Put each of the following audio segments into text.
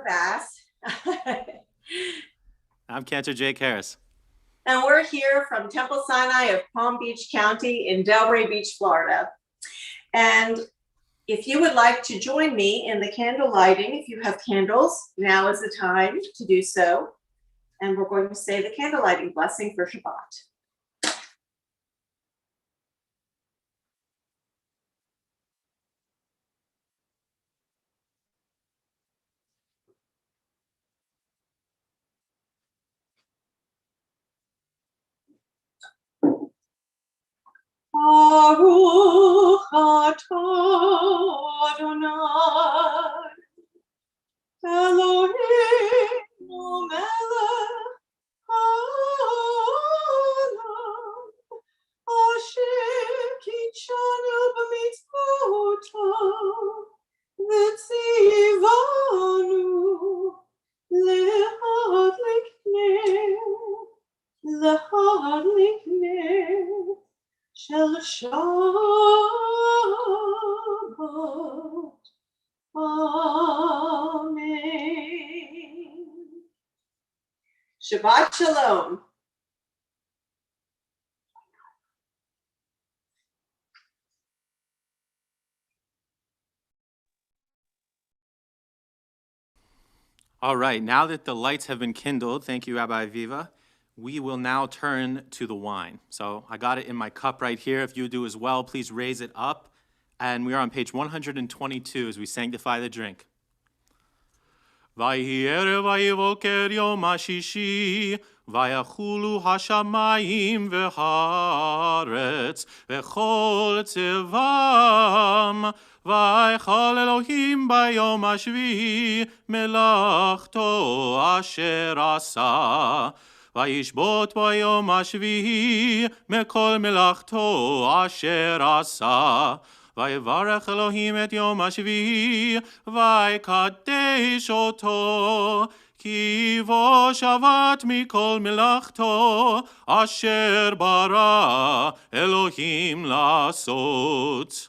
Bass. I'm Cantor Jake Harris. And we're here from Temple Sinai of Palm Beach County in Delray Beach, Florida. And if you would like to join me in the candle lighting, if you have candles, now is the time to do so. And we're going to say the candle lighting blessing for Shabbat. Baruch atah Adonai Eloheinu melech haolam asher kitshanu b'mitzvotav v'tzivanu lehadlik ner shel Shabbat. Amen. Shabbat Shalom. All right, now that the lights have been kindled, thank you, Rabbi Viva, we will now turn to the wine. So I got it in my cup right here. If you do as well, please raise it up. And we are on page 122 as we sanctify the drink. Vayhi erev vayivoker yom hashishi, vayachulu hashamayim v'haaretz, v'chol tzevam, vaychal Elohim bayom hashvi'i, melachto asher asa. Vayishbot bayom hashvi'i, mekol melachto asher asa. Vayevarech Elohim et yom hashvi'i, vaykadesh oto, ki vo shavat mikol melachto, asher bara Elohim lasot.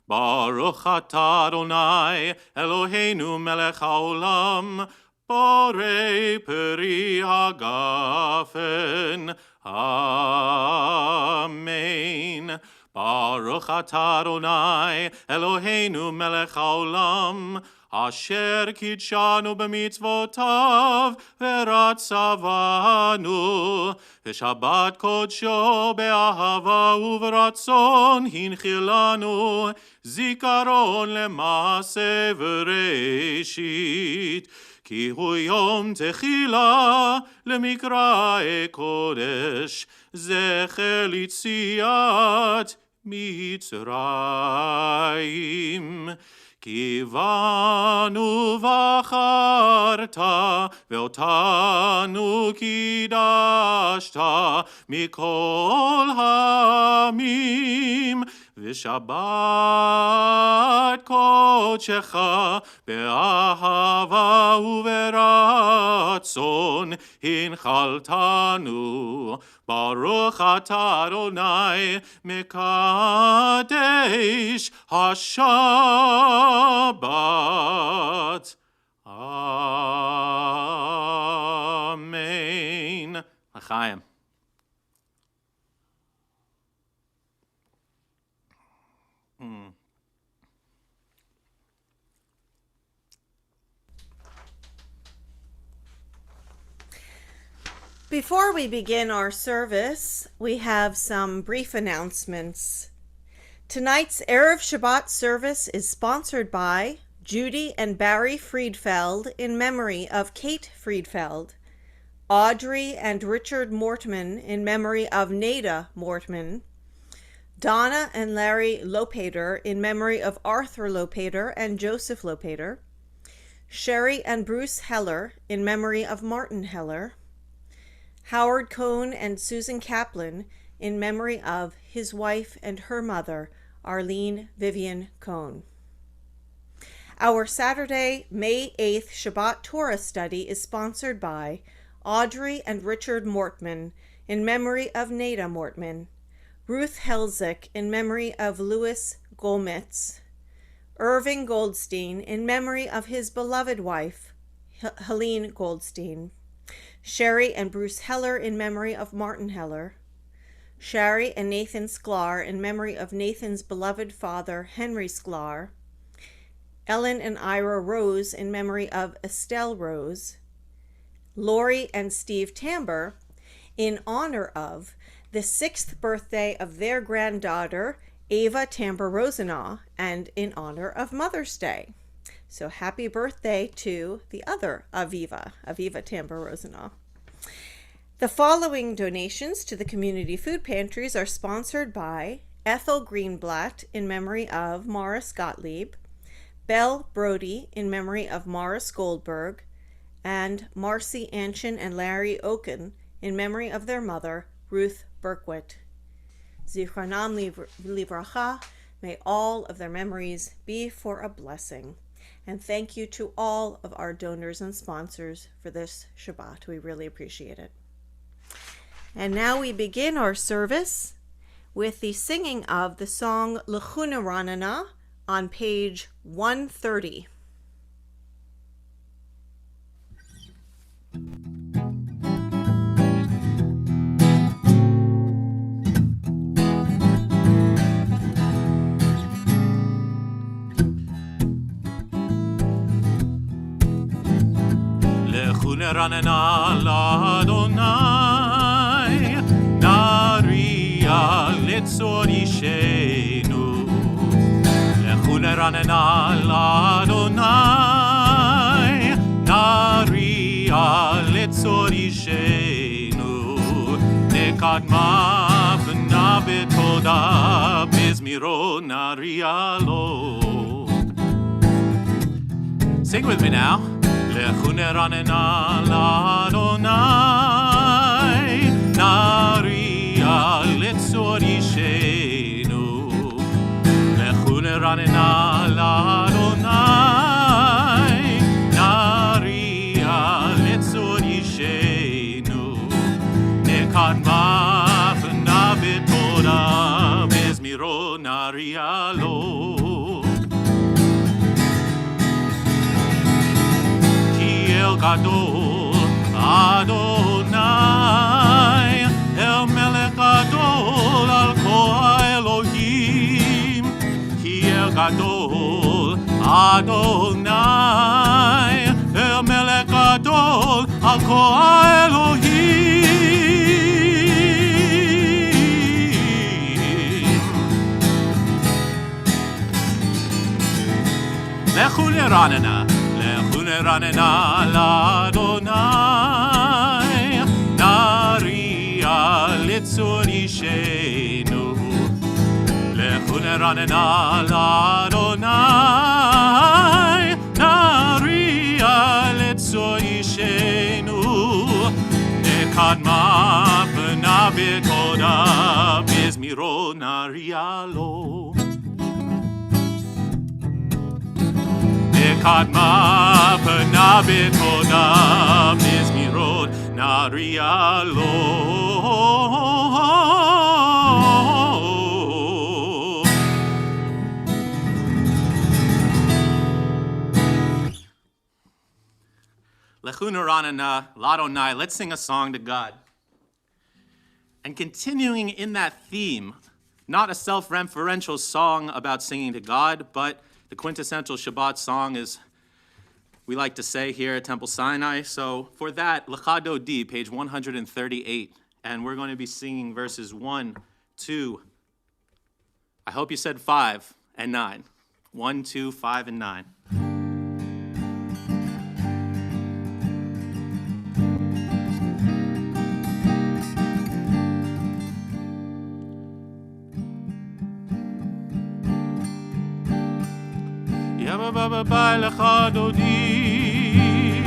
Baruch atah Adonai, Eloheinu melech haolam, borei peri hagafen. Amen. Baruch atah Adonai, Eloheinu melech haolam, asher kitshanu b'mitzvotav v'ratzavanu, v'shabbat kodsho be'ahava u'v'ratzon hinchilanu, zikaron lema'aseh v'reshit, ki hu yom techila lemikra kodesh, zecher litziat Mitzrayim. Ki vanu vacharta ve'otanu kidashta mikol hamim v'shabbat kodshecha be'ahava u'v'ratzon hinchaltanu. Baruch atah Adonai mekadesh haShabbat. Amen. L'chaim. Before we begin our service, we have some brief announcements. Tonight's Erev Shabbat service is sponsored by Judy and Barry Friedfeld in memory of Kate Friedfeld, Audrey and Richard Mortman in memory of Nada Mortman, Donna and Larry Lopater in memory of Arthur Lopater and Joseph Lopater, Sherry and Bruce Heller in memory of Martin Heller, Howard Cohn and Susan Kaplan in memory of his wife and her mother, Arlene Vivian Cohn. Our Saturday, May 8th Shabbat Torah study is sponsored by Audrey and Richard Mortman in memory of Nada Mortman, Ruth Helzik in memory of Louis Golmitz, Irving Goldstein in memory of his beloved wife, Helene Goldstein. Sherry and Bruce Heller in memory of Martin Heller. Shari and Nathan Sklar in memory of Nathan's beloved father, Henry Sklar. Ellen and Ira Rose in memory of Estelle Rose. Lori and Steve Tamber in honor of the 6th birthday of their granddaughter, Ava Tamber Rosenaw, and in honor of Mother's Day. So happy birthday to the other Aviva Tamber Rosenaw. The following donations to the community food pantries are sponsored by Ethel Greenblatt in memory of Morris Gottlieb, Belle Brody in memory of Morris Goldberg, and Marcy Anshin and Larry Oken in memory of their mother, Ruth Berkwit. Zichronam livracha, may all of their memories be for a blessing. And thank you to all of our donors and sponsors for this Shabbat. We really appreciate it. And now we begin our service with the singing of the song Lechuna Ranana on page 130. Lechuna Ranana l'Adonai, Naria Litzor Ishenu. Lechuna Ranana l'Adonai, Naria Litzor Ishenu. Nekadma v'na betoda bizmiro Naria lo. Sing with me now. Lechuna ranana l'Adonai, Naria litzor ishenu. Lechuna ranana l'Adonai, Naria litzor ishenu. Nekadma v'na betoda bizmiro Naria lo. El Gadol Adonai, El Melech Gadol Al Kol Elohim. Ki El Gadol Adonai, El Melech Gadol Al Kol Elohim. Lechuna ranana. Ranana l'Adonai, Naria litzor ishenu. Lechuna ranana l'Adonai, Naria litzor ishenu. Nekadma v'na betoda bizmiro Naria lo. Kadma v'na betoda bizmirot Naria lo. Lechuna ranana l'Adonai. Let's sing a song to God. And continuing in that theme, not a self-referential song about singing to God, but the quintessential Shabbat song, is we like to say here at Temple Sinai. So for that, Lecha Dodi, page 138. And we're going to be singing verses 1, 2, I hope you said 5 and 9. 1, 2, 5, and 9. Yabba bye lecha dodi,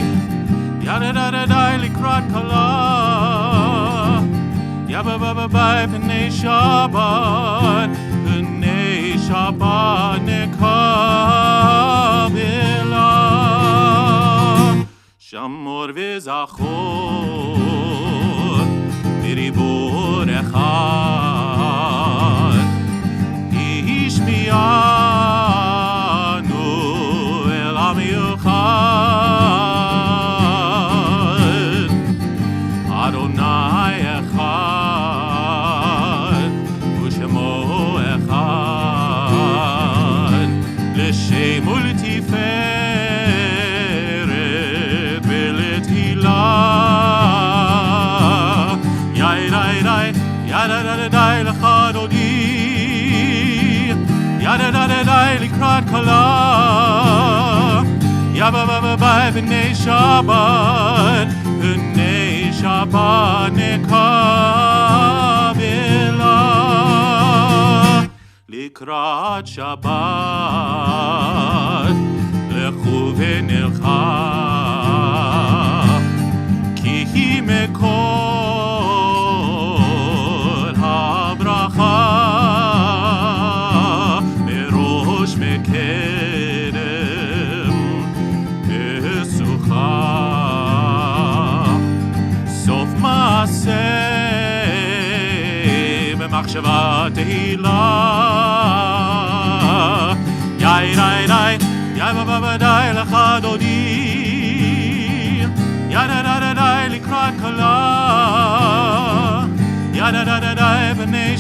yada da da likrat kala. Yabba bye pnei Shabbat nekabela. Shamor v'zachor v'ribor echad ishmi'anu el amiuchad. b'nei Shabbat nekabela likrat Shabbat lechu v'nilcha ki hi mekol habracha merosh mekedem esucha sof maaseh b'machshava tehila yai rai rai yai ba ba ba dai lecha dodi yada da da da likrat kala yada da da da b'nei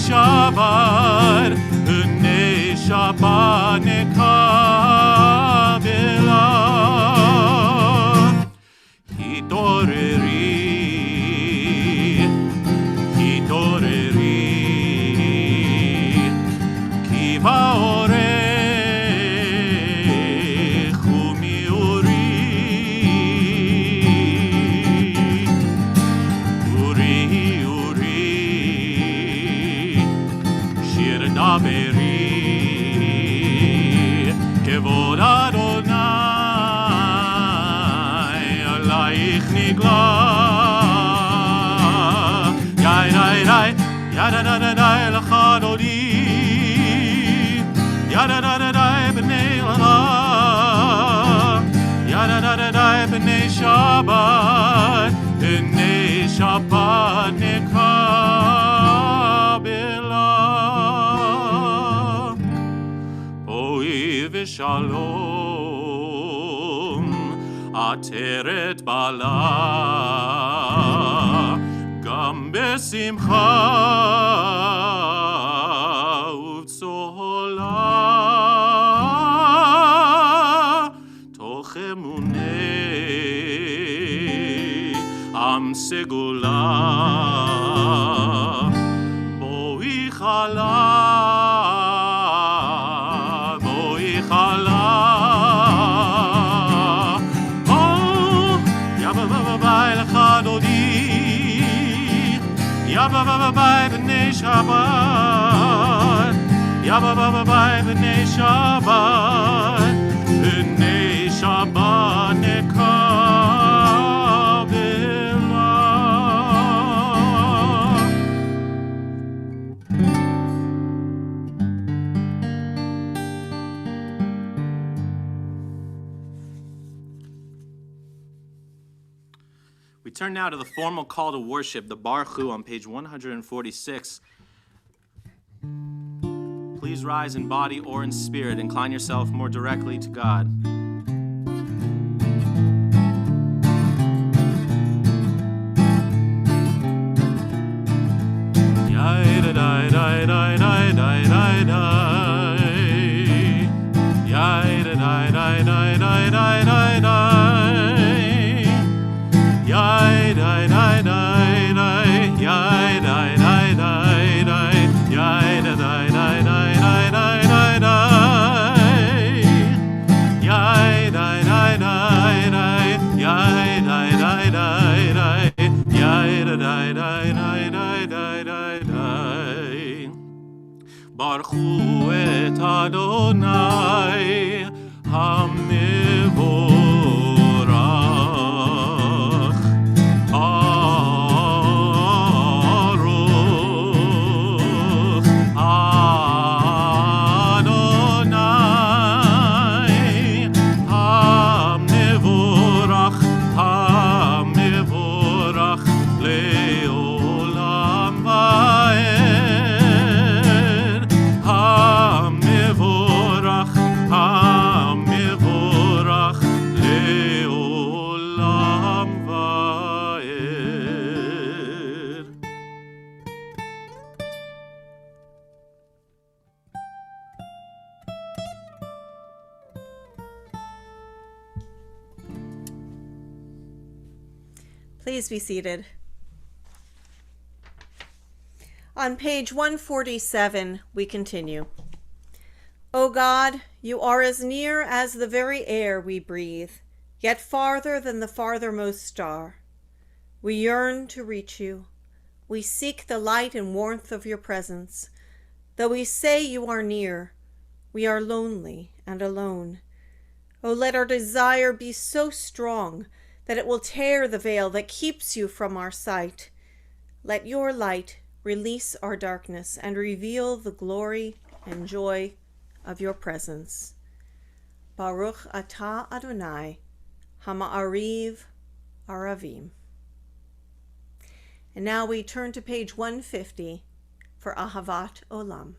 Shabbat nekabela hitoreri ki ba'orech umiuri shir daberi kevod Adonai alayich nigla yai rai rai yada da da da lecha dodi yada da da da b'nei lecha yada da da da b'nei Shabbat nekabela v'shalom ateret bala gam besimcha uvtzola toch emunei am segula boi chala Bye b'nei Shabbat, b'nei Shabbat, b'nei Shabbat nekabela. We turn now to the formal call to worship, the Baruch Hu, on page 146. Please rise in body or in spirit. Incline yourself more directly to God. Baruch Hu et Adonai HaMevorach Aruch Adonai HaMevorach Leolam Vaed HaMevorach Leolam Vaed. Please be seated. On page 147, we continue. O God, you are as near as the very air we breathe, yet farther than the farthermost star. We yearn to reach you. We seek the light and warmth of your presence. Though we say you are near, we are lonely and alone. Oh, let our desire be so strong that it will tear the veil that keeps you from our sight. Let your light release our darkness and reveal the glory and joy of your presence. Baruch atah Adonai, Hama'ariv Aravim. And now we turn to page 150 for Ahavat Olam.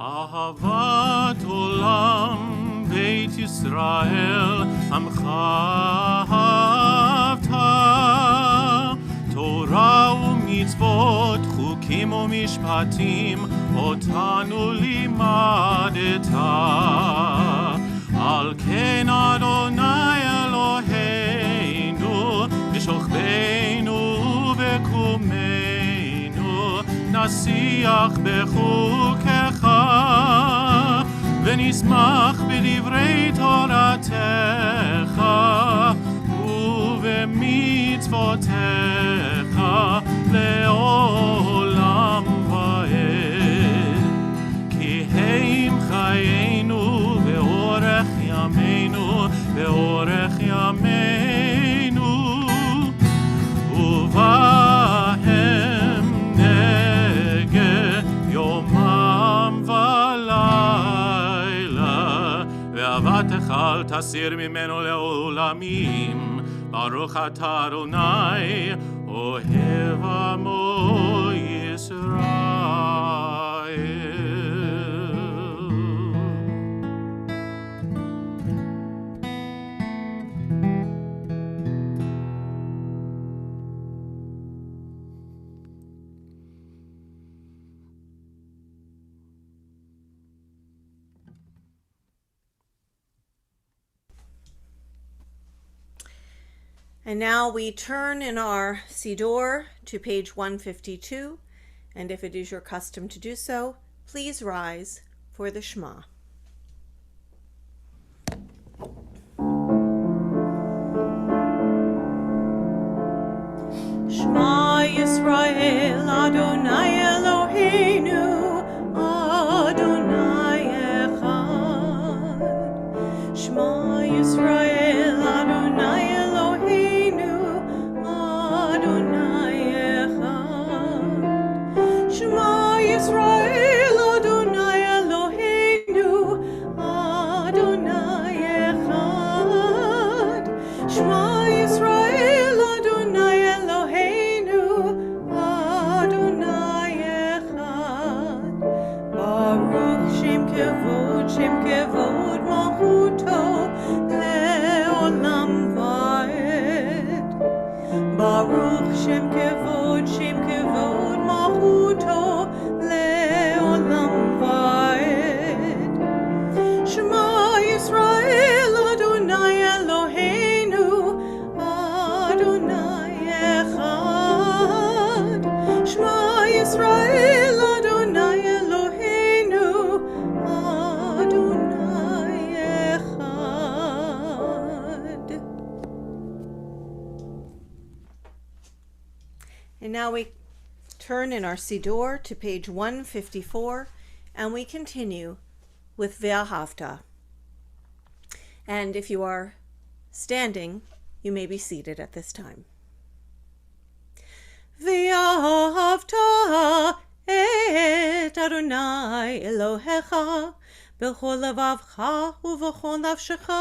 אהבת עולם בית ישראל עמך אהבת תורה ומצוות חוקים ומשפטים אותנו לימדת על כן אדוני אלוהינו בשוכבנו ובקומנו נשיח בחוקך ונשמח בדברי תורתך ובמצוותיך לעולם ועד כי הם חיינו ואורך ימינו ואורך ימינו ובהם נגה יומם ולילה ואהבתך אל תסיר ממנו לעולמים ברוך אתה אדוני אוהב עמו ישראל. And now we turn in our Siddur to page 152, and if it is your custom to do so, please rise for the Shema. Shema Yisrael Adonai Eloheinu Adonai Echad. Shema Yisrael Adonai Eloheinu Adonai Echad. Shema Yisrael Adonai Eloheinu Adonai Echad. Shema Yisrael Adonai Eloheinu Adonai Echad. Baruch Shem Kevod Malchuto Le'olam Va'ed. Baruch Shem Kevod Malchuto Le'olam Va'ed. Shema Yisrael Adonai Eloheinu Adonai Echad. Shema Yisrael Adonai Eloheinu Adonai Echad. And now we turn in our Siddur to page 154, and we continue with Ve'ahavta. And if you are standing, you may be seated at this time. Ve'ahavta et Adonai Elohecha b'chol levavcha u'v'chol nafshecha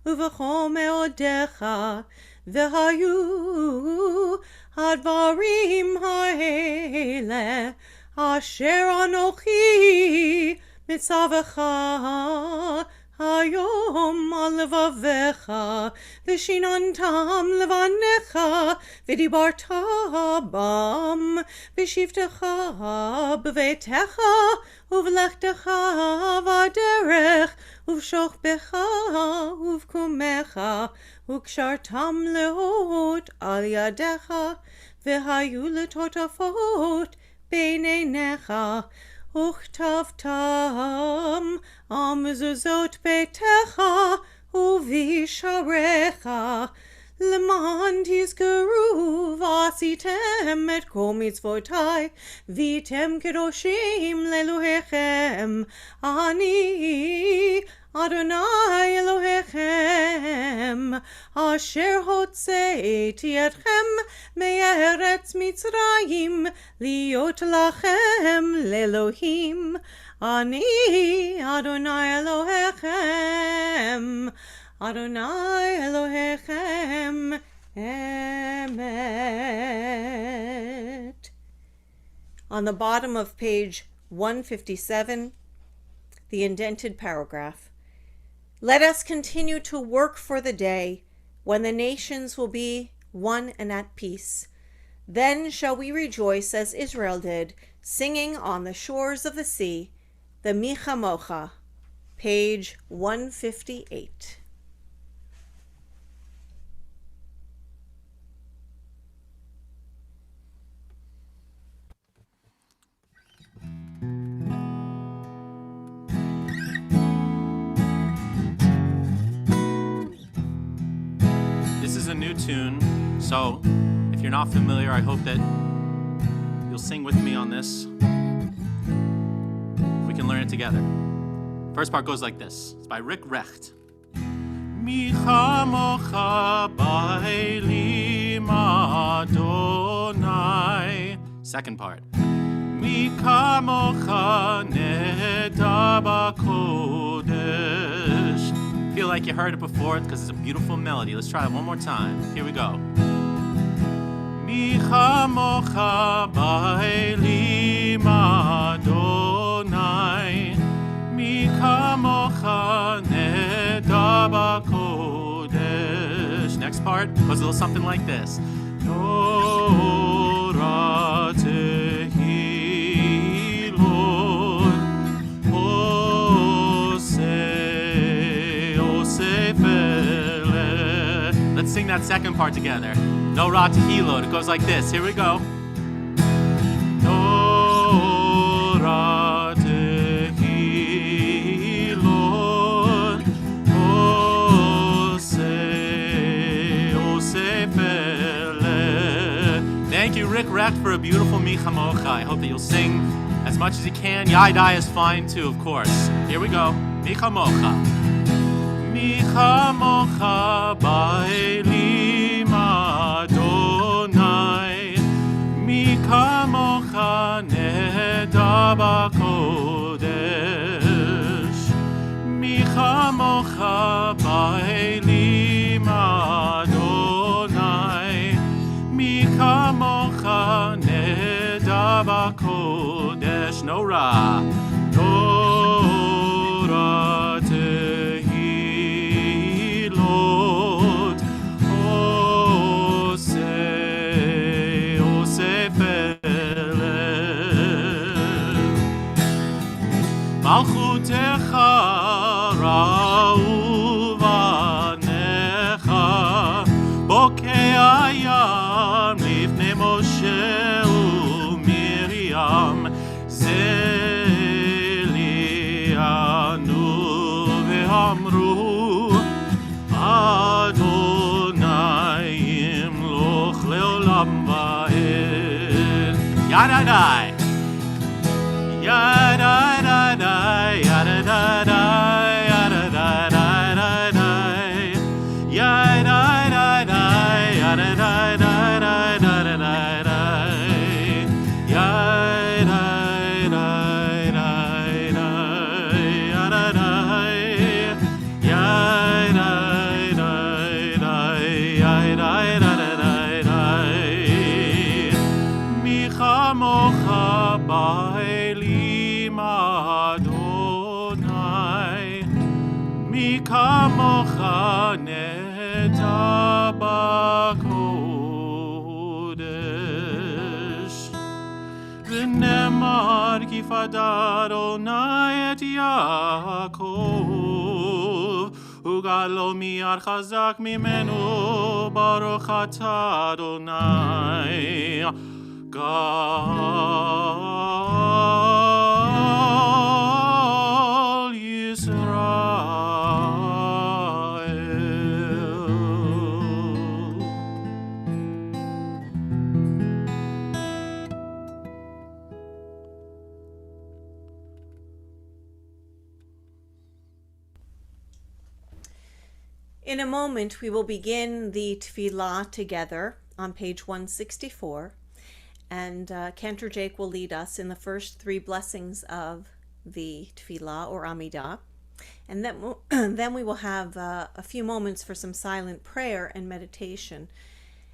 u'v'chol me'odecha v'hayu הדברים האלה אשר אנוכי מצווך היום על לבביך, ושיננתם לבניך, ודיברת בם, בשבתך בביתך, ובלכתך בדרך, ובשוכבך ובקומך, וקשרתם לאות על ידיך, והיו לטוטפות בין עיניך, וכתבתם על מזוזות ביתך ובשעריך, למען תזכרו ועשיתם את כל מצוותי, והייתם קדושים לאלוהיכם. אני אדוני אלוהיכם, אשר הוצאתי אתכם מארץ מצרים, להיות לכם לאלוהים. אני אדוני אלוהיכם, אדוני אלוהיכם, אמת. On the bottom of page 157, the indented paragraph. Let us continue to work for the day when the nations will be one and at peace. Then shall we rejoice as Israel did, singing on the shores of the sea, the Michamocha, page 158. This is a new tune, so if you're not familiar, I hope that you'll sing with me on this. We can learn it together. First part goes like this. It's by Rick Recht. Mi chamocha ba'elim Adonai. Second part. Mi kamocha neda b'kodesh. Feel like you heard it before because it's a beautiful melody. Let's try it one more time. Here we go. Mi chamocha ba'elim Adonai, mi kamocha neda b'kodesh. Next part goes a little something like this. Torah tehilot, oseh pele. Let's sing that second part together. Torah tehilot. It goes like this. Here we go. Torah tehilot, oseh pele. Thank you, Rick Recht, for a beautiful Mi Chamocha. I hope that you'll sing as much as you can. Yai is fine too, of course. Here we go. Mi Chamocha. Mi Chamocha ba'elim Adonai, mi kamocha neda b'kodesh, mi chamocha ba'elim Adonai, mi kamocha neda b'kodesh. No ra, Torah tehilot, oseh pele. Malchutecha ra'u vanecha, bokei hayam lifnei Moshe u'Miriam, ze li'anu ve'amru, Adonai imloch le'olam va'ed. Yadadai, yadadai, yadadai, yadadai, yadadai, Mi chamocha ba'elim יפדה אדוני את יעקב, וגאלו מיד חזק ממנו, ברוך אתה אדוני. גאל ישראל. In a moment, we will begin the Tefillah together on page 164, and Cantor Jake will lead us in the first three blessings of the Tefillah or Amidah, and then we will have a few moments for some silent prayer and meditation.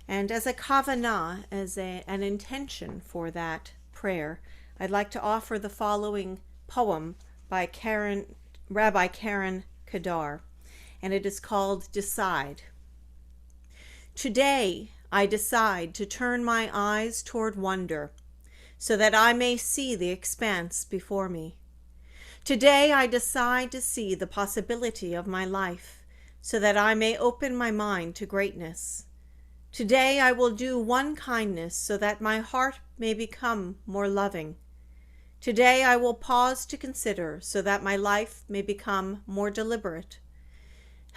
And as a kavanah, as an intention for that prayer, I'd like to offer the following poem by Rabbi Karen Kadar, and it is called Decide. Today I decide to turn my eyes toward wonder, so that I may see the expanse before me. Today I decide to see the possibility of my life, so that I may open my mind to greatness. Today I will do one kindness, so that my heart may become more loving. Today I will pause to consider, so that my life may become more deliberate.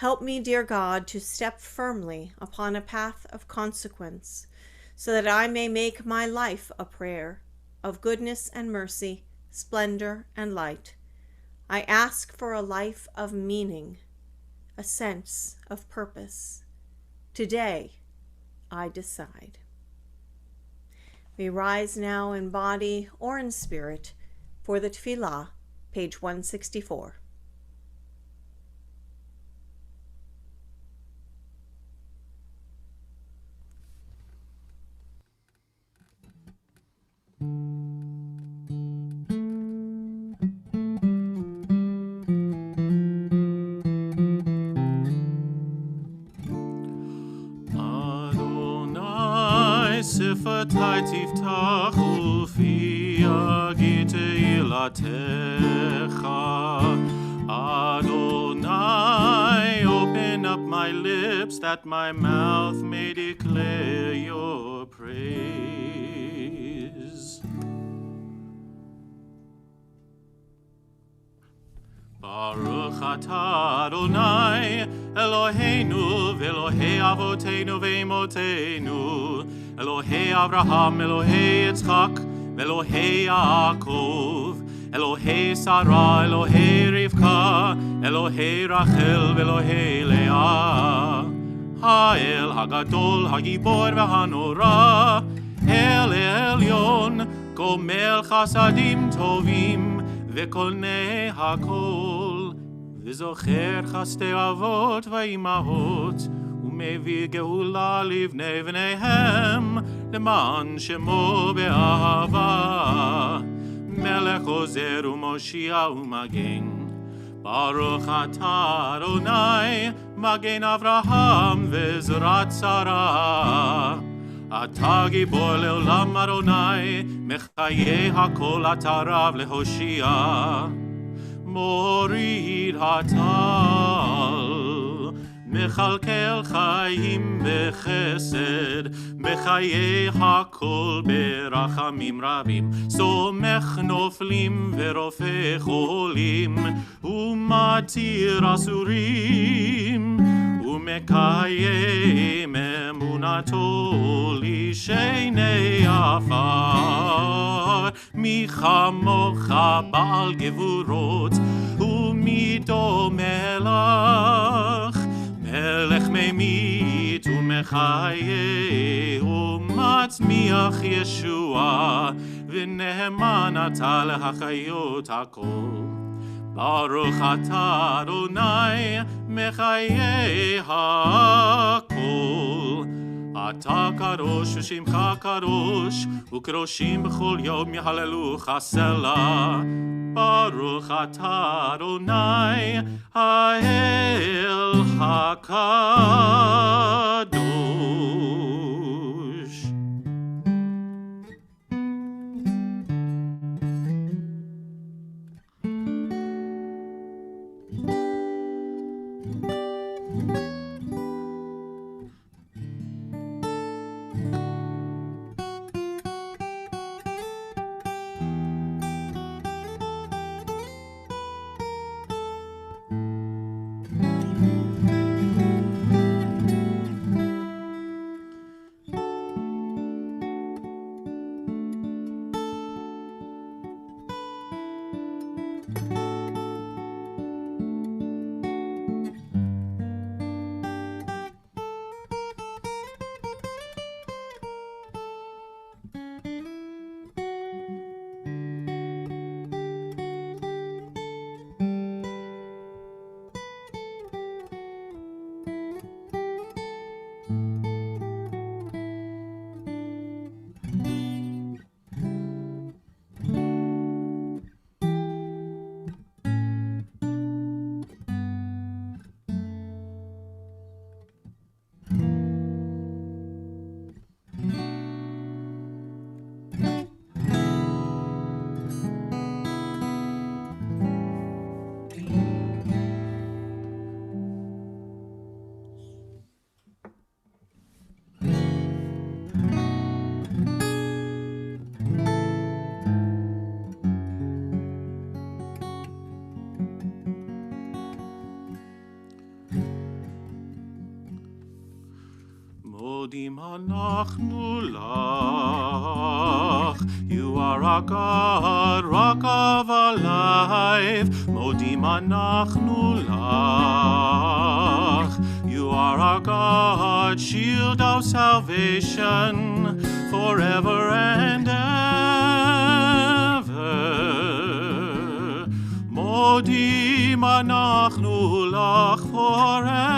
Help me, dear God, to step firmly upon a path of consequence, so that I may make my life a prayer of goodness and mercy, splendor and light. I ask for a life of meaning, a sense of purpose. Today, I decide. We rise now in body or in spirit for the Tefillah, page 164. שפתי תפתח ופי יגיד תהילתך. Adonai, open up my lips that my mouth may declare your praise. Baruch atah Adonai, Eloheinu v'Elohei avotenu v'imotenu, Elohei Avraham, Elohei Yitzchak, Elohei Yaakov, Elohei Sarah, Elohei Rivka, Elohei Rachel, Elohei Leah. Ha'el Hagadol, Hagibor v'Hanora, El Elyon, Gomel Chasadim Tovim, V'Konei Hakol, V'Zocher Chastei Avot v'Imahot, ומביא גאולה לבני בניהם, למען שמו באהבה. מלך עוזר ומושיע ומגן. ברוך אתה אדוני, מגן אברהם וזרעת שרה. אתה גיבור לעולם אדוני, מחיי הכל אתה רב להושיע. מוריד הטל, מכלכל חיים בחסד, בחיי הכל ברחמים רבים, סומך נופלים ורופא חולים, ומתיר אסורים, ומקיים אמונתו לשני עפר. מי כמוך בעל גבורות, ומי דומה לך, מלך ממית ומחיה ומצמיח ישוע, ונאמן אתה להחיות הכל. ברוך אתה אדוני מחיי הכל. אתה קדוש ושמך קדוש, וקדושים בכל יום יהללוך סלה. ברוך אתה אדוני האל הקדוש. Modim anachnu lach. You are our God, rock of our life. Modim anachnu lach. You are our God, shield of salvation, forever and ever. Modim anachnu lach forever.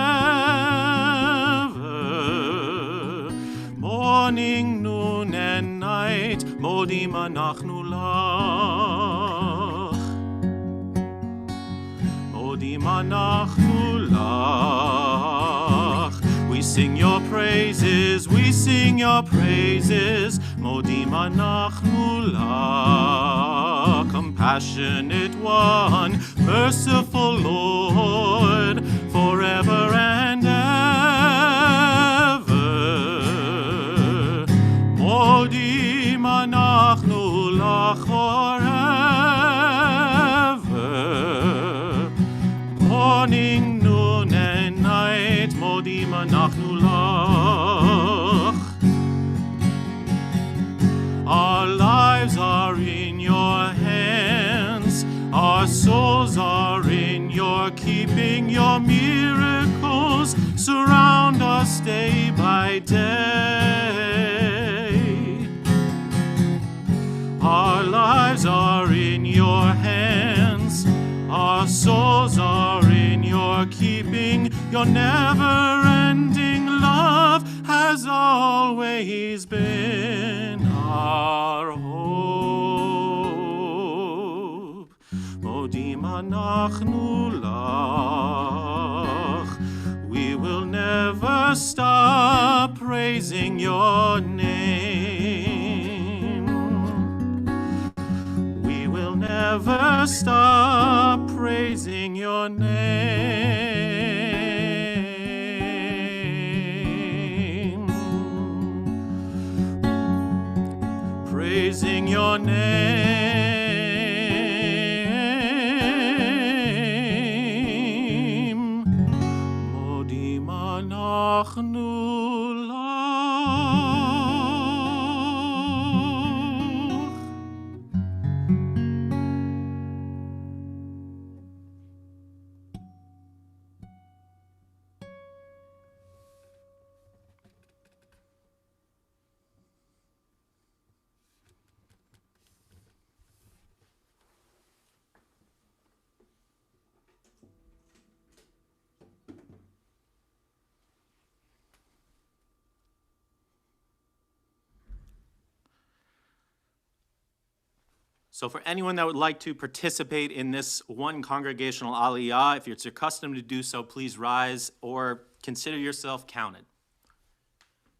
Morning, noon, and night, modim anachnu lach. Modim anachnu lach. We sing your praises, we sing your praises. Modim anachnu lach. Compassionate one, merciful Lord, forever and ever. Modim anachnu lach forever. Morning, noon, and night, modim anachnu lach. Our lives are in your hands, our souls are in your keeping. Your miracles surround us day by day. Our lives are in your hands, our souls are in your keeping. Your never-ending love has always been our hope. Modim anachnu lach. We will never stop praising your name. We will never stop praising your name. Praising your name. Modim anachnu lach. So for anyone that would like to participate in this one congregational aliyah, if it's your custom to do so, please rise or consider yourself counted.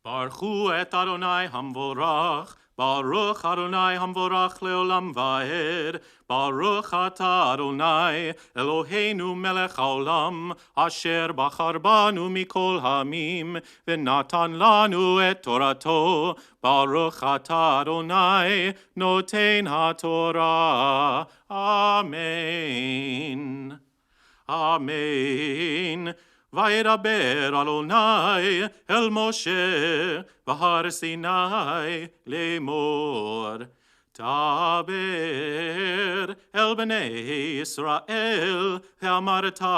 Baruch hu et Adonai hamvorach, Baruch Adonai hamvorach leolam vaed, Baruch ata Adonai Eloheinu melech haolam, asher bachar banu mikol hamim, v'natan lanu et torato, Baruch ata Adonai noten haTorah. Amen. Amen. Vaydaber Adonai el Moshe v'har Sinai lemor. Taber el bnei Yisrael ve'amarta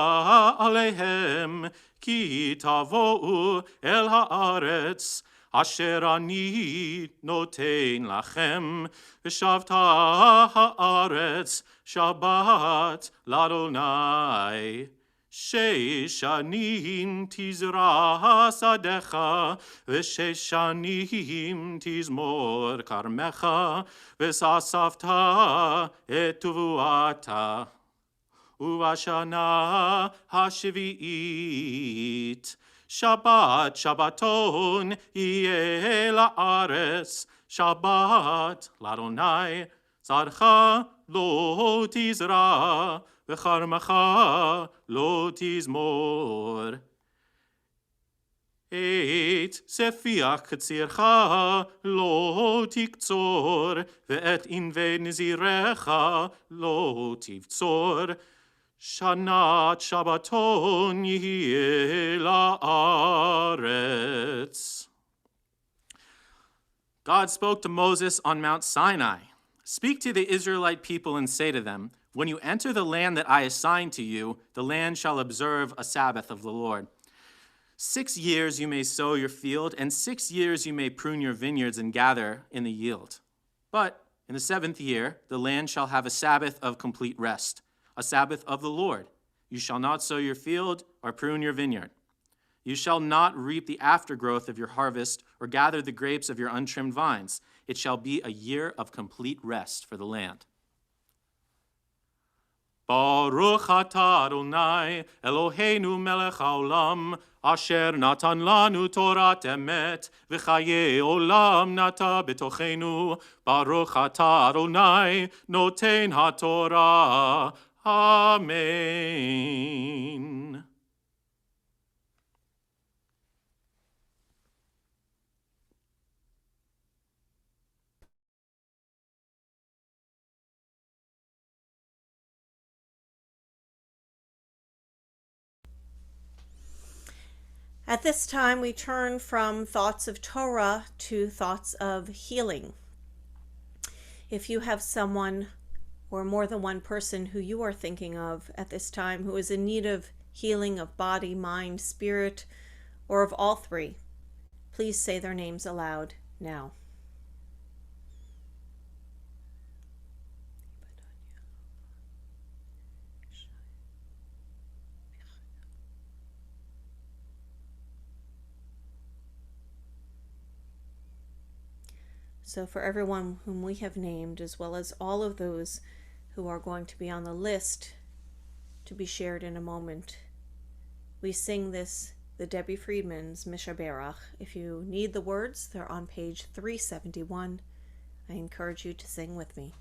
alehem ki tavo'u el haaretz asher ani noten lachem v'shavta haaretz Shabbat l'Adonai. Sheish shanim tizra sadecha, v'sheish shanim tizmor karmecha, v'sasafta et tuvuata. Uvashana hashvi'it, Shabbat Shabbaton yeh la'aretz, Shabbat l'Adonai, tzarcha lo tizra, v'charmecha lo tizmor. Et sefiach katzircha lo tiktzor, ve'et inve nizirecha lo tivtzor. Shanat Shabbaton yeh la'aretz. God spoke to Moses on Mount Sinai. Speak to the Israelite people and say to them, when you enter the land that I assign to you, the land shall observe a Sabbath of the Lord. 6 years you may sow your field, and 6 years you may prune your vineyards and gather in the yield. But in the 7th year, the land shall have a Sabbath of complete rest, a Sabbath of the Lord. You shall not sow your field or prune your vineyard. You shall not reap the aftergrowth of your harvest or gather the grapes of your untrimmed vines. It shall be a year of complete rest for the land. Baruch atah Adonai Eloheinu melech haolam asher natan lanu Torat emet v'chaye olam nata betochenu. Baruch atah Adonai noten haTorah. Amen. At this time, we turn from thoughts of Torah to thoughts of healing. If you have someone or more than one person who you are thinking of at this time who is in need of healing of body, mind, spirit, or of all three, please say their names aloud now. So for everyone whom we have named, as well as all of those who are going to be on the list to be shared in a moment, we sing this, the Debbie Friedman's Mishaberach. If you need the words, they're on page 371. I encourage you to sing with me.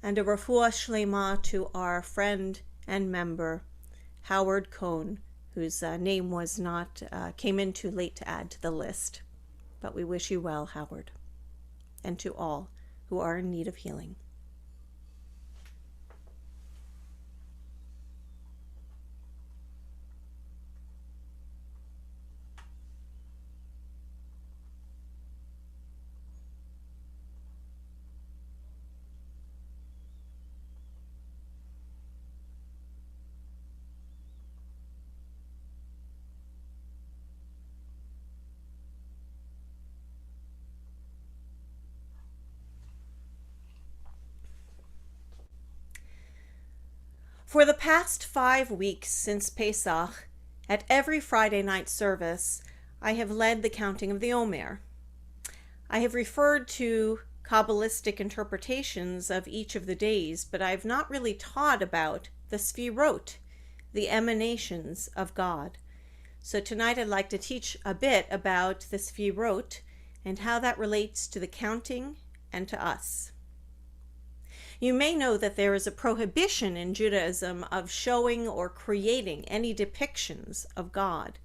And a refuah shlema to our friend and member, Howard Cohn, whose name was not, came in too late to add to the list. But we wish you well, Howard, and to all who are in need of healing. For the past 5 weeks since Pesach, at every Friday night service, I have led the counting of the Omer. I have referred to Kabbalistic interpretations of each of the days, but I have not really taught about the Sfirot, the emanations of God. So tonight I'd like to teach a bit about the Sfirot and how that relates to the counting and to us. You may know that there is a prohibition in Judaism of showing or creating any depictions of God.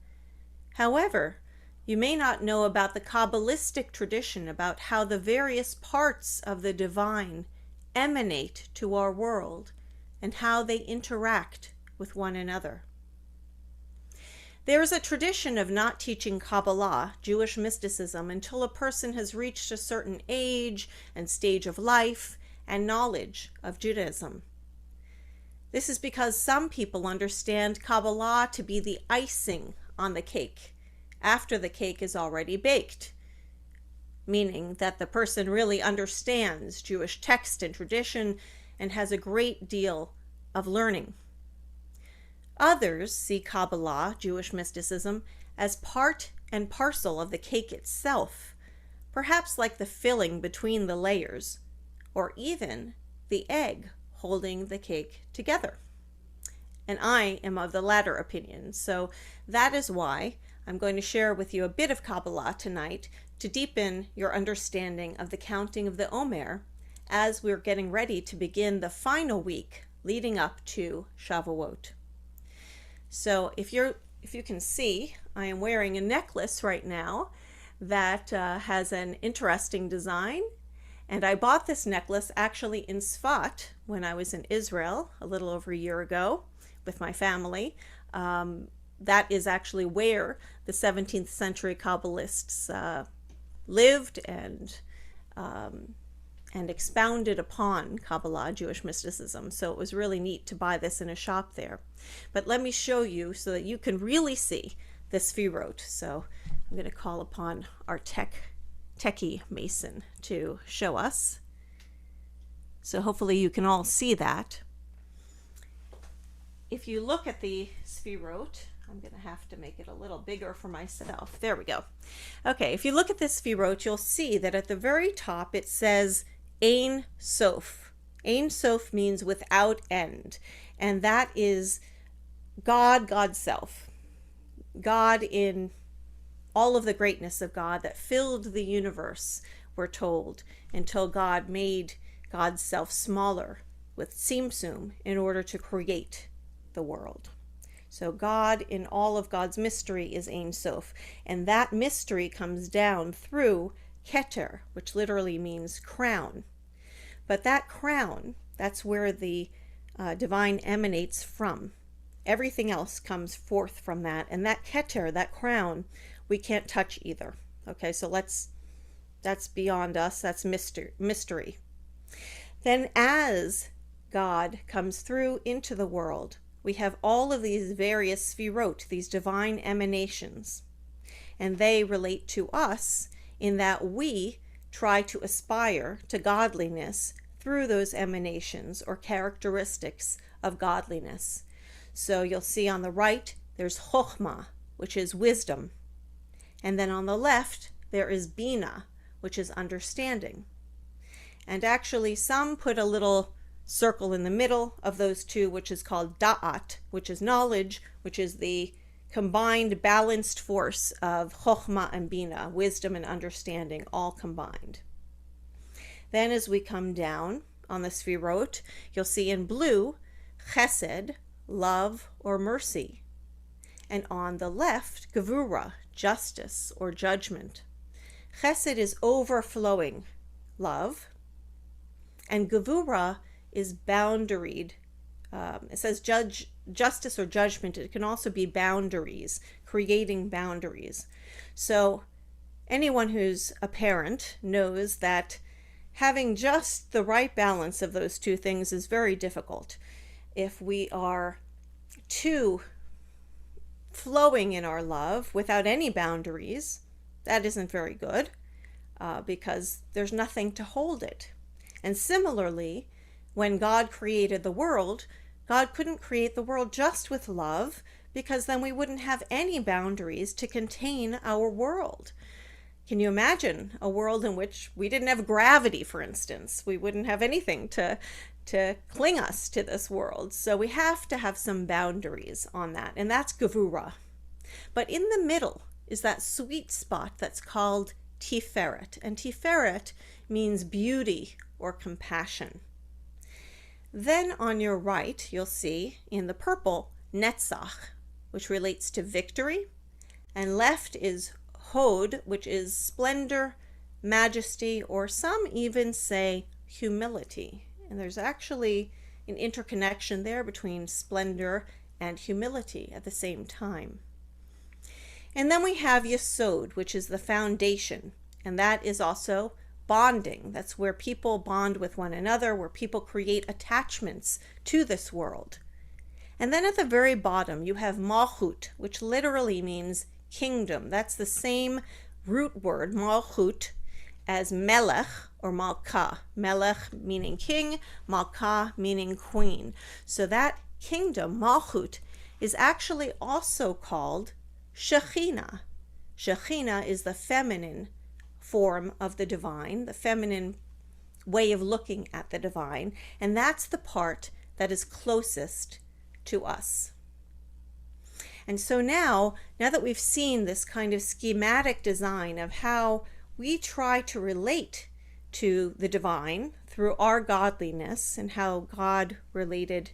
However, you may not know about the Kabbalistic tradition about how the various parts of the divine emanate to our world and how they interact with one another. There is a tradition of not teaching Kabbalah, Jewish mysticism, until a person has reached a certain age and stage of life and knowledge of Judaism. This is because some people understand Kabbalah to be the icing on the cake after the cake is already baked, meaning that the person really understands Jewish text and tradition and has a great deal of learning. Others see Kabbalah, Jewish mysticism, as part and parcel of the cake itself, perhaps like the filling between the layers, or even the egg holding the cake together. And I am of the latter opinion, so that is why I'm going to share with you a bit of Kabbalah tonight to deepen your understanding of the counting of the Omer as we're getting ready to begin the final week leading up to Shavuot. So if you can see, I am wearing a necklace right now that has an interesting design. And I bought this necklace actually in Sfat when I was in Israel a little over a year ago with my family. That is actually where the 17th century Kabbalists lived and expounded upon Kabbalah, Jewish mysticism. So it was really neat to buy this in a shop there. But let me show you so that you can really see this Sfirot. So I'm going to call upon our techie Mason to show us. So hopefully you can all see that. If you look at the Sfirot, I'm going to have to make it a little bigger for myself. There we go. Okay, if you look at this Sfirot, you'll see that at the very top it says Ein Sof. Ein Sof means without end. And that is God, God's self. God in all of the greatness of God that filled the universe, we're told, until God made God's self smaller with Tzimtzum in order to create the world. So God in all of God's mystery is Ein Sof. And that mystery comes down through Keter, which literally means crown. But that crown, that's where the divine emanates from. Everything else comes forth from that. And that Keter, that crown, we can't touch either. Okay, so that's beyond us. That's mystery. Then as God comes through into the world, we have all of these various Sfirot, these divine emanations. And they relate to us in that we try to aspire to godliness through those emanations or characteristics of godliness. So you'll see on the right, there's Chokhmah, which is wisdom. And then on the left, there is Bina, which is understanding. And actually, some put a little circle in the middle of those two, which is called Da'at, which is knowledge, which is the combined balanced force of Chokhmah and Bina, wisdom and understanding, all combined. Then as we come down on the Sfirot, you'll see in blue, Chesed, love or mercy. And on the left, Gevura, justice or judgment. Chesed is overflowing love, and Gevura is boundaried. It says justice or judgment. It can also be boundaries, creating boundaries. So anyone who's a parent knows that having just the right balance of those two things is very difficult. If we are too flowing in our love without any boundaries, that isn't very good because there's nothing to hold it. And similarly, when God created the world, God couldn't create the world just with love because then we wouldn't have any boundaries to contain our world. Can you imagine a world in which we didn't have gravity, for instance? We wouldn't have anything to cling us to this world. So we have to have some boundaries on that, and that's Gevura. But in the middle is that sweet spot that's called Tiferet, and Tiferet means beauty or compassion. Then on your right, you'll see in the purple, Netzach, which relates to victory. And left is Hod, which is splendor, majesty, or some even say humility. And there's actually an interconnection there between splendor and humility at the same time. And then we have Yesod, which is the foundation, and that is also bonding. That's where people bond with one another, where people create attachments to this world. And then at the very bottom, you have Malchut, which literally means kingdom. That's the same root word, Malchut, as Melech or Malka. Melech meaning king, Malka meaning queen. So that kingdom, Malchut, is actually also called Shekhinah. Shekhinah is the feminine form of the divine, the feminine way of looking at the divine, and that's the part that is closest to us. And so now that we've seen this kind of schematic design of how we try to relate to the divine through our godliness and how God related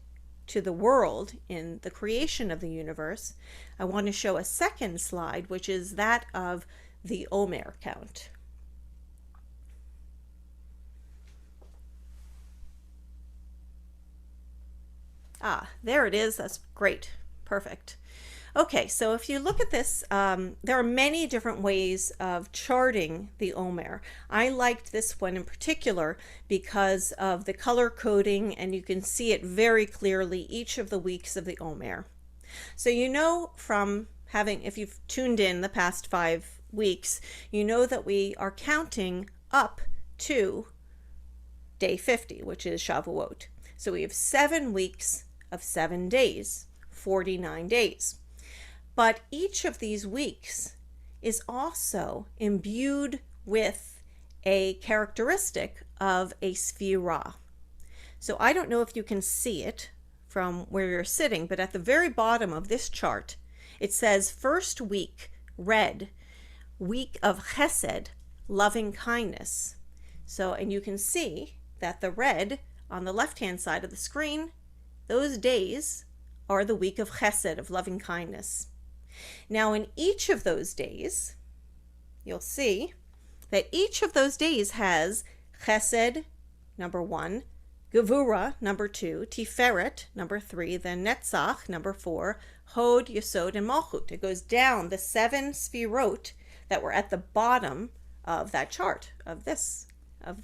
to the world in the creation of the universe, I want to show a second slide, which is that of the Omer count. There it is. That's great. Perfect. Okay, so if you look at this, there are many different ways of charting the Omer. I liked this one in particular because of the color coding, and you can see it very clearly each of the weeks of the Omer. So you know from having, if you've tuned in the past 5 weeks, you know that we are counting up to day 50, which is Shavuot. So we have 7 weeks of 7 days, 49 days. But each of these weeks is also imbued with a characteristic of a sphira. So I don't know if you can see it from where you're sitting, but at the very bottom of this chart, it says first week, red, week of chesed, loving kindness. So, and you can see that the red on the left-hand side of the screen, those days are the week of chesed, of loving kindness. Now in each of those days, you'll see that each of those days has chesed, number 1, gevura, number 2, tiferet, number 3, then netzach, number 4, hod, yesod, and malchut. It goes down the 7 sphirot that were at the bottom of that chart, of the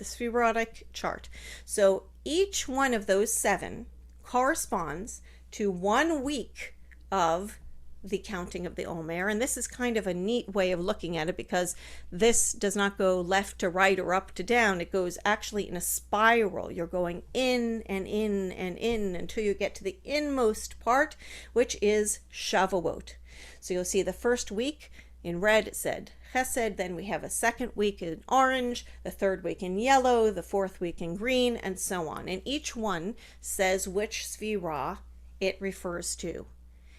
spherotic chart. So each one of those 7 corresponds to 1 week of the counting of the Omer, and this is kind of a neat way of looking at it because this does not go left to right or up to down. It goes actually in a spiral. You're going in and in and in until you get to the inmost part, which is Shavuot. So you'll see the first week in red it said Chesed, then we have a second week in orange, the third week in yellow, the fourth week in green, and so on. And each one says which sphira it refers to.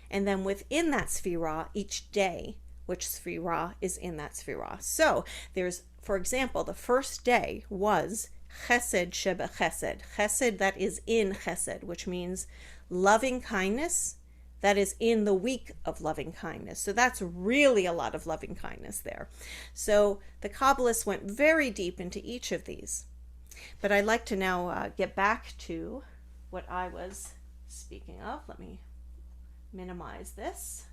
And then within that sphira, each day, which sphira is in that sphira. So there's, for example, the first day was Chesed Sheba Chesed. Chesed that is in Chesed, which means loving kindness that is in the week of loving kindness. So that's really a lot of loving kindness there. So the Kabbalists went very deep into each of these. But I'd like to now get back to what I was speaking of. Let me minimize this.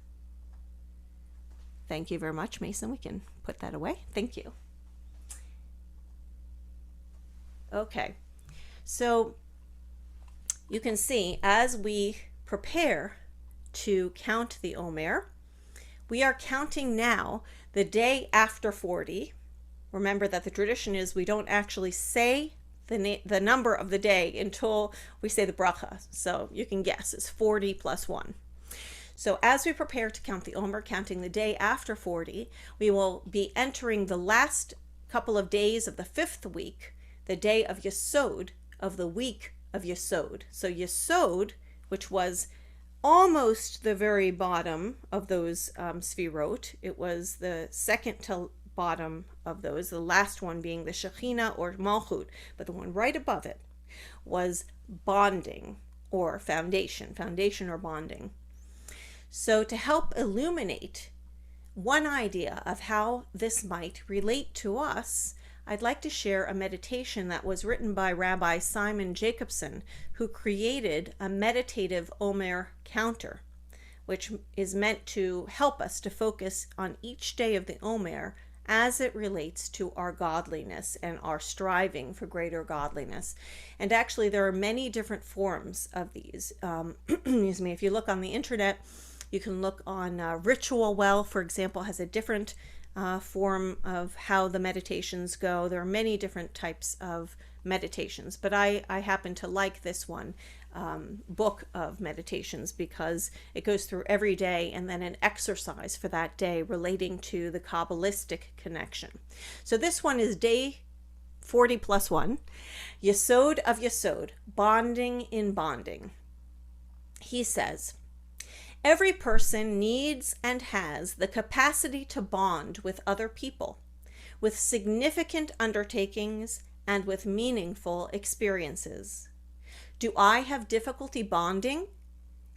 Thank you very much, Mason. We can put that away. Thank you. Okay, so you can see as we prepare to count the Omer, we are counting now the day after 40. Remember that the tradition is we don't actually say the number of the day until we say the bracha. So you can guess it's 40 plus 1. So as we prepare to count the Omer, counting the day after 40, we will be entering the last couple of days of the 5th week, the day of Yesod, of the week of Yesod. So Yesod, which was almost the very bottom of those sphirot, it was the second to bottom of those, the last one being the Shekhinah or Malchut, but the one right above it. was bonding or foundation or bonding. So to help illuminate one idea of how this might relate to us, I'd like to share a meditation that was written by Rabbi Simon Jacobson, who created a meditative Omer counter, which is meant to help us to focus on each day of the Omer as it relates to our godliness and our striving for greater godliness. And actually, there are many different forms of these. Excuse me, if you look on the internet, you can look on Ritual Well, for example, has a different form of how the meditations go. There are many different types of meditations, but I happen to like this one book of meditations because it goes through every day and then an exercise for that day relating to the Kabbalistic connection. So this one is day 40 plus 1, Yesod of Yesod, bonding in bonding. He says, every person needs and has the capacity to bond with other people, with significant undertakings and with meaningful experiences. Do I have difficulty bonding?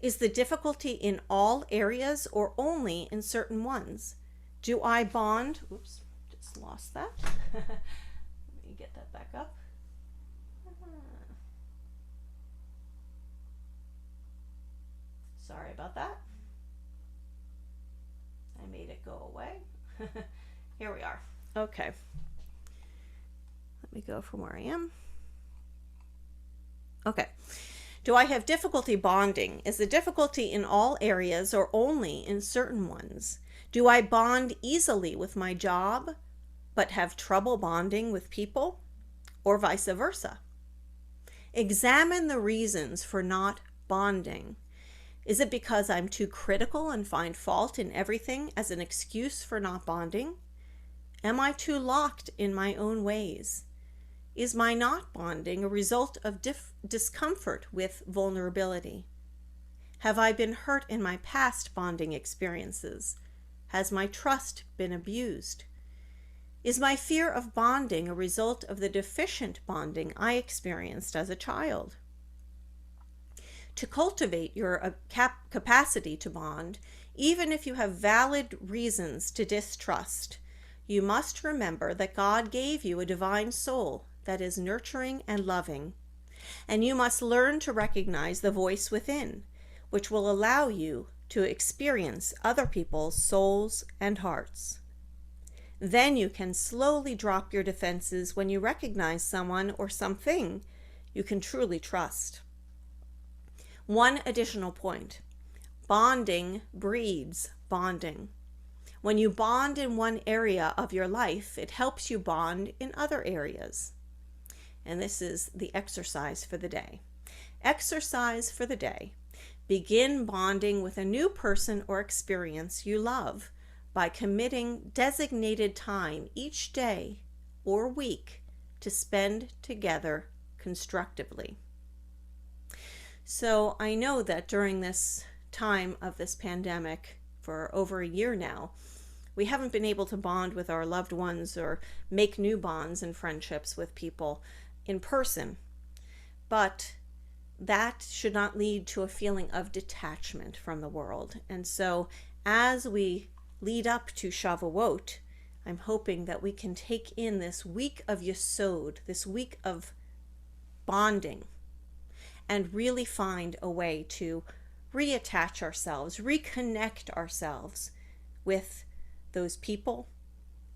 Is the difficulty in all areas or only in certain ones? Do I bond? Oops, just lost that. Let me get that back up. Sorry about that. I made it go away. Here we are. Okay. Let me go from where I am. Okay. Do I have difficulty bonding? Is the difficulty in all areas or only in certain ones? Do I bond easily with my job, but have trouble bonding with people, or vice versa? Examine the reasons for not bonding. Is it because I'm too critical and find fault in everything as an excuse for not bonding? Am I too locked in my own ways? Is my not bonding a result of discomfort with vulnerability? Have I been hurt in my past bonding experiences? Has my trust been abused? Is my fear of bonding a result of the deficient bonding I experienced as a child? To cultivate your capacity to bond, even if you have valid reasons to distrust, you must remember that God gave you a divine soul that is nurturing and loving, and you must learn to recognize the voice within, which will allow you to experience other people's souls and hearts. Then you can slowly drop your defenses when you recognize someone or something you can truly trust. One additional point: bonding breeds bonding. When you bond in one area of your life, it helps you bond in other areas. And this is the exercise for the day. Exercise for the day. Begin bonding with a new person or experience you love by committing designated time each day or week to spend together constructively. So I know that during this time of this pandemic, for over a year now, we haven't been able to bond with our loved ones or make new bonds and friendships with people in person. But that should not lead to a feeling of detachment from the world. And so as we lead up to Shavuot, I'm hoping that we can take in this week of Yesod, this week of bonding, and really find a way to reattach ourselves, reconnect ourselves with those people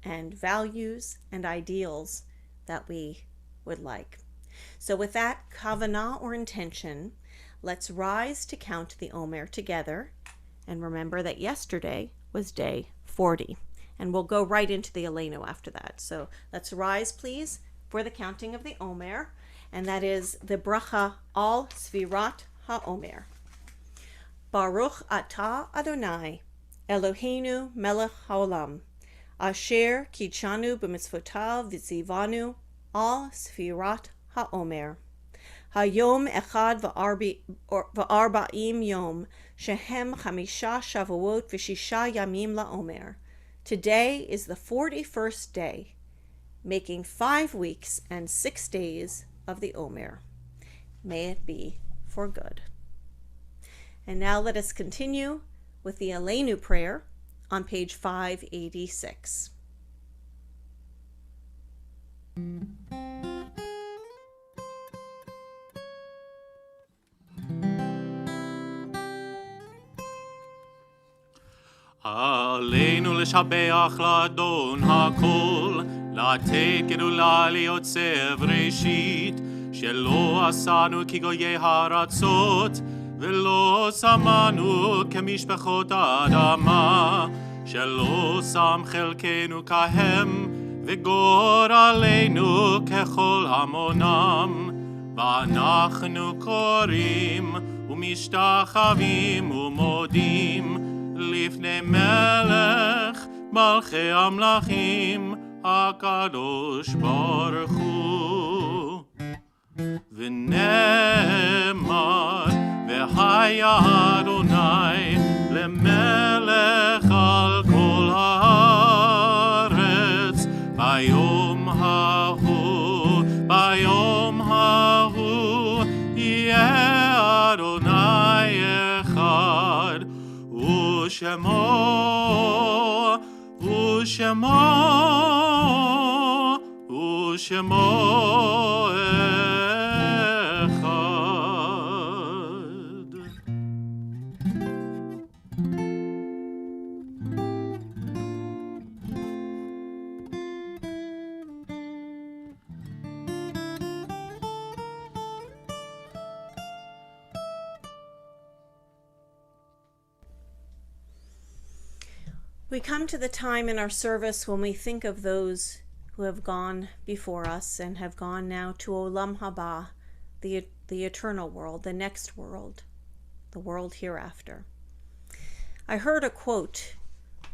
and values and ideals that we would like. So with that kavanah or intention, let's rise to count the Omer together, and remember that yesterday was day 40, and we'll go right into the Aleinu after that. So let's rise, please, for the counting of the Omer, and that is the bracha al Sfirat HaOmer. Baruch atah Adonai, Eloheinu melech haolam, asher kitshanu b'mitzvotav v'tzivanu al Sfirat HaOmer. Hayom echad v'arba'im yom, shehem chamisha shavuot v'shisha yamim la'omer. Today is the 41st day, making 5 weeks and 6 days of the Omer. may it be for good. And now let us continue with the Aleinu prayer on page 586. עלינו לשבח לאדון הכל, לתת גדולה ליוצר ראשית, שלא עשנו כגויי הארצות, ולא שמנו כמשפחות האדמה, שלא שם חלקנו כהם, וגורלנו ככל המונם. ואנחנו קוראים ומשתחווים ומודים לפני מלך מלכי המלכים הקדוש ברוך הוא. ונאמר והיה אדוני למלך על כל הארץ ביום ההוא יהיה אדוני אחד ושמו אחד. We come to the time in our service when we think of those who have gone before us and have gone now to Olam Haba, the eternal world, the next world, the world hereafter. I heard a quote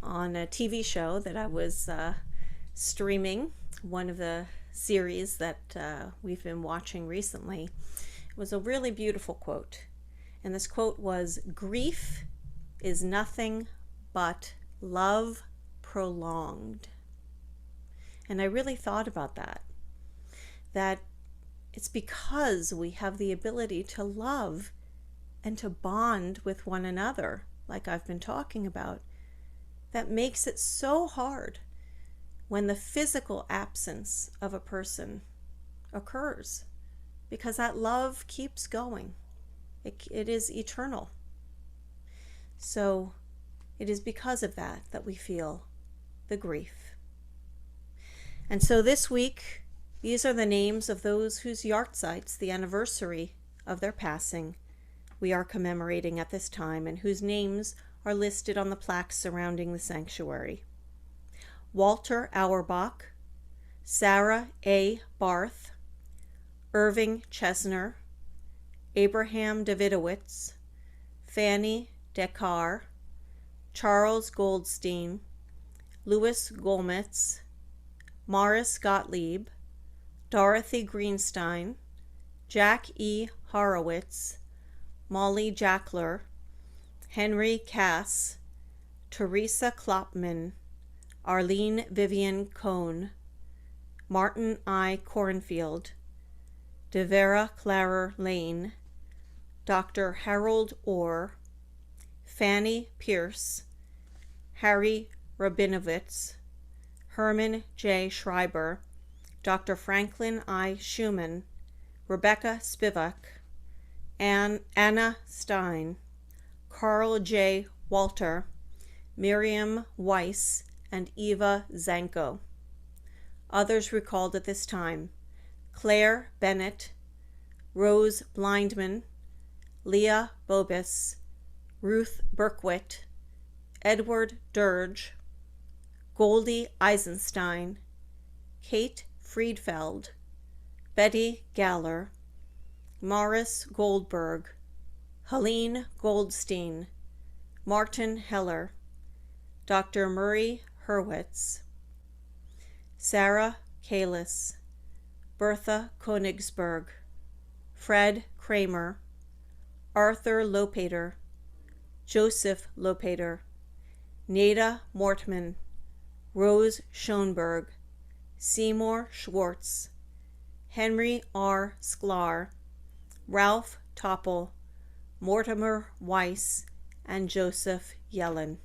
on a TV show that I was streaming, one of the series that we've been watching recently. It was a really beautiful quote. And this quote was, "Grief is nothing but love prolonged." And I really thought about that it's because we have the ability to love and to bond with one another, like I've been talking about, that makes it so hard when the physical absence of a person occurs, because that love keeps going. It is eternal. So it is because of that we feel the grief. And so this week, these are the names of those whose yahrzeits, the anniversary of their passing, we are commemorating at this time, and whose names are listed on the plaques surrounding the sanctuary. Walter Auerbach, Sarah A. Barth, Irving Chesner, Abraham Davidowitz, Fanny Dekar, Charles Goldstein, Louis Golmitz, Morris Gottlieb, Dorothy Greenstein, Jack E. Horowitz, Molly Jackler, Henry Cass, Teresa Klopman, Arlene Vivian Cohn, Martin I. Cornfield, Devera Clara Lane, Dr. Harold Orr, Fanny Pierce, Harry Rabinovitz, Herman J. Schreiber, Dr. Franklin I. Schumann, Rebecca Spivak, Anna Stein, Carl J. Walter, Miriam Weiss, and Eva Zanko. Others recalled at this time: Claire Bennett, Rose Blindman, Leah Bobis, Ruth Berkwitt, Edward Dirge, Goldie Eisenstein, Kate Friedfeld, Betty Galler, Morris Goldberg, Helene Goldstein, Martin Heller, Dr. Murray Hurwitz, Sarah Kalis, Bertha Königsberg, Fred Kramer, Arthur Lopater, Joseph Lopater, Nada Mortman, Rose Schoenberg, Seymour Schwartz, Henry R. Sklar, Ralph Topple, Mortimer Weiss, and Joseph Yellen.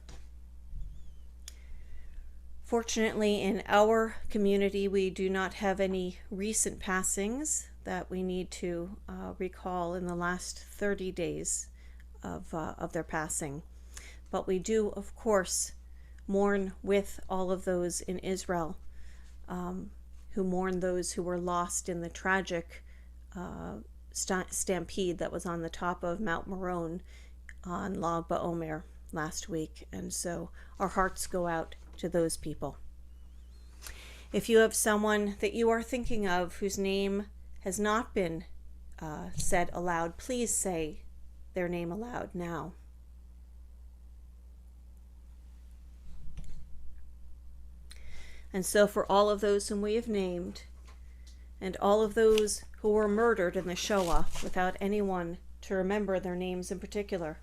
Fortunately, in our community, we do not have any recent passings that we need to recall in the last 30 days of their passing. But we do, of course, mourn with all of those in Israel who mourn those who were lost in the tragic stampede that was on the top of Mount Meron on Lag BaOmer last week. And so our hearts go out to those people. If you have someone that you are thinking of whose name has not been said aloud, please say their name aloud now. And so for all of those whom we have named, and all of those who were murdered in the Shoah without anyone to remember their names in particular,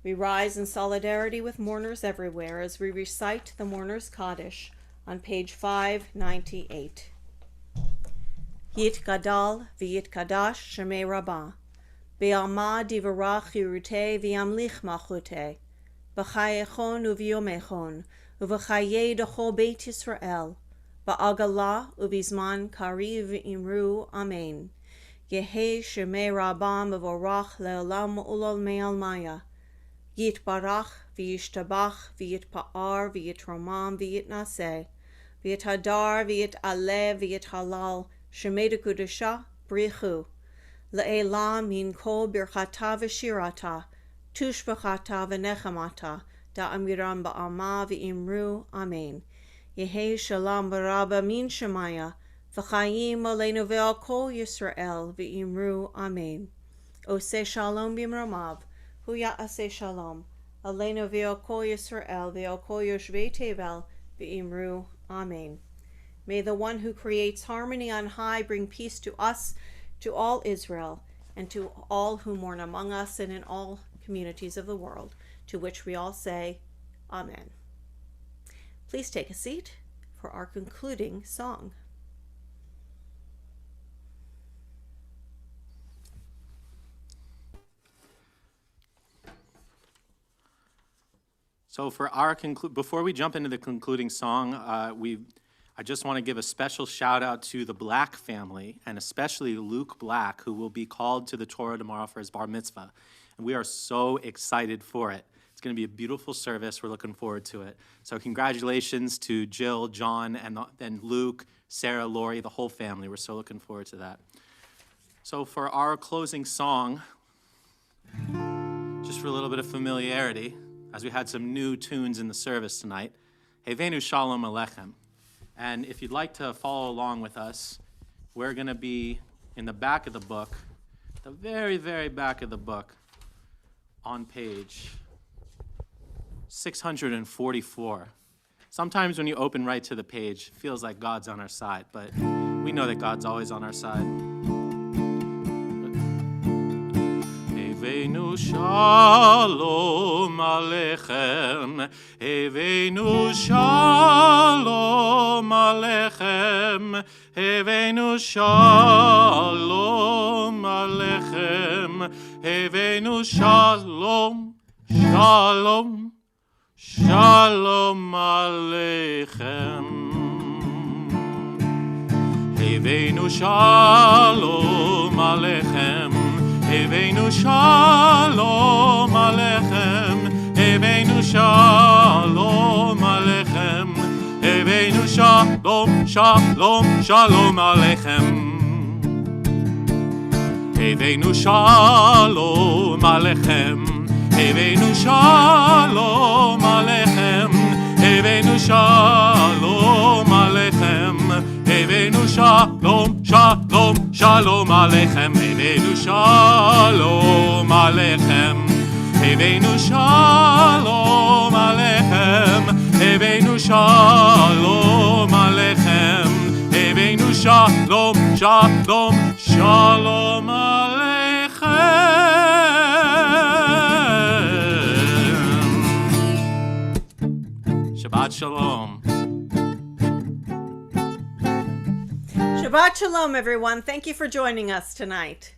we rise in solidarity with mourners everywhere as we recite the Mourner's Kaddish on page 598. Yit Gadal v'yit Kadash Shemei Rabbah, Be'alma divarach yirutei v'yamlich malchutei, B'chayechon u'v'yomechon, u'v'chayei d'chol Beit Yisrael, Ba'agalah u'v'zman kari v'imru Amen. Yehei Shemei Rabbah mevorach le'olam u'lolmei almaya, Yitbarach v'yishtabach v'yitpa'ar v'yitromam v'yitnaseh, v'yithadar v'yit'aleh v'yithalal, Shemei d'Kudusha brichu, le'elam min kol birchata v'shirata, tushbachata v'nechamata, da'amiram ba'alma v'imru Amen. Yehei shalom barabba min shemaya, v'chayim aleinu ve'al kol Yisrael v'imru Amen. Oseh shalom b'imramav, Hu ya'aseh shalom, aleinu ve'al kol Yisrael ve'al kol yoshvei tevel v'imru Amen. May the one who creates harmony on high bring peace to us, to all Israel, and to all who mourn among us and in all communities of the world, to which we all say, Amen. Please take a seat for our concluding song. So for our before we jump into the concluding song, I just want to give a special shout out to the Black family, and especially Luke Black, who will be called to the Torah tomorrow for his bar mitzvah. And we are so excited for it. It's going to be a beautiful service. We're looking forward to it. So congratulations to Jill, John, and Luke, Sarah, Lori, the whole family. We're so looking forward to that. So for our closing song, just for a little bit of familiarity, as we had some new tunes in the service tonight, Hevenu Shalom Alechem. And if you'd like to follow along with us, we're going to be in the back of the book, the very, very back of the book, on page 644. Sometimes when you open right to the page, it feels like God's on our side, but we know that God's always on our side. Hevenu Shalom Alechem, Hevenu Shalom Alechem, Hevenu Shalom Alechem, Hevenu Shalom, Shalom, Shalom Alechem. Hevenu Shalom Alechem, Hevenu Shalom Alechem, Hevenu Shalom Alechem, Hevenu Shalom, Shalom, Shalom Alechem. Hevenu Shalom Alechem, Hevenu Shalom Alechem, Hevenu Shalom Alechem, Hevenu Shalom, Shalom, Shalom Alechem, Hevenu Shalom Alechem, Hevenu Shalom Alechem, Hevenu Shalom Alechem, Hevenu Shalom, Shalom, Shalom Alechem. Shabbat Shalom. Shabbat Shalom, everyone. Thank you for joining us tonight.